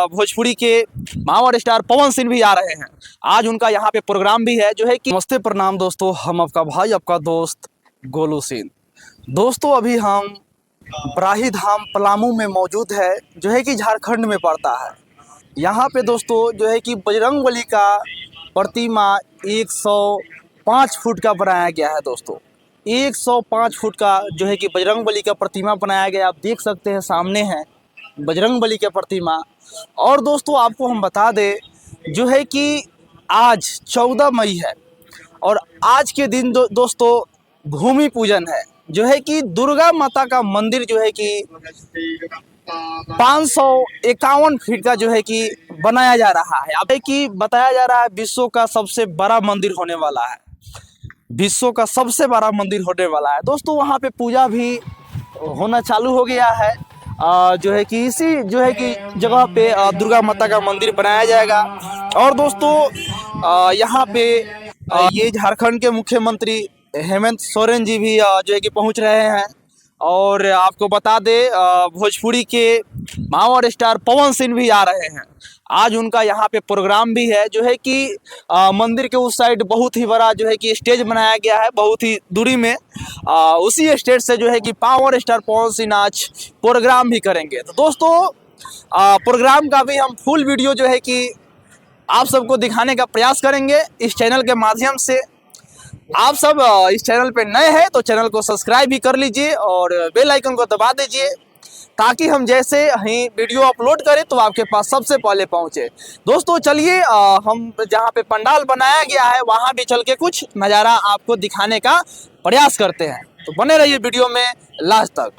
भोजपुरी के मावर स्टार पवन सिंह भी आ रहे हैं। आज उनका यहाँ पे प्रोग्राम भी है जो है कि नमस्ते प्रणाम दोस्तों, हम आपका भाई आपका दोस्त गोलू सिंह। दोस्तों अभी हम बराही धाम पलामू में मौजूद है जो है कि झारखंड में पड़ता है। यहाँ पे दोस्तों जो है कि बजरंगबली का प्रतिमा 105 फुट का बनाया गया है। दोस्तों 105 फुट का जो है कि बजरंगबली का प्रतिमा बनाया गया। आप देख सकते हैं सामने है बजरंगबली का प्रतिमा। और दोस्तों आपको हम बता दें जो है कि आज 14 मई है और आज के दिन दोस्तों भूमि पूजन है जो है कि दुर्गा माता का मंदिर जो है कि 551 फीट का जो है कि बनाया जा रहा है। अब कि बताया जा रहा है विश्व का सबसे बड़ा मंदिर होने वाला है, विश्व का सबसे बड़ा मंदिर होने वाला है। दोस्तों वहाँ पे पूजा भी होना चालू हो गया है। जो है कि इसी जो है कि जगह पे दुर्गा माता का मंदिर बनाया जाएगा। और दोस्तों यहाँ पे ये झारखंड के मुख्यमंत्री हेमंत सोरेन जी भी जो है कि पहुँच रहे हैं। और आपको बता दें भोजपुरी के मावर स्टार पवन सिंह भी आ रहे हैं। आज उनका यहाँ पे प्रोग्राम भी है जो है कि मंदिर के उस साइड बहुत ही बड़ा जो है कि स्टेज बनाया गया है, बहुत ही दूरी में। उसी स्टेज से जो है कि पावर स्टार पवन सिंह आज प्रोग्राम भी करेंगे। तो दोस्तों प्रोग्राम का भी हम फुल वीडियो जो है कि आप सबको दिखाने का प्रयास करेंगे इस चैनल के माध्यम से। आप सब इस चैनल पे नए हैं तो चैनल को सब्सक्राइब भी कर लीजिए और बेल आइकन को दबा दीजिए ताकि हम जैसे ही वीडियो अपलोड करें तो आपके पास सबसे पहले पहुंचे। दोस्तों चलिए हम जहां पे पंडाल बनाया गया है वहां भी चल के कुछ नज़ारा आपको दिखाने का प्रयास करते हैं। तो बने रहिए वीडियो में लास्ट तक।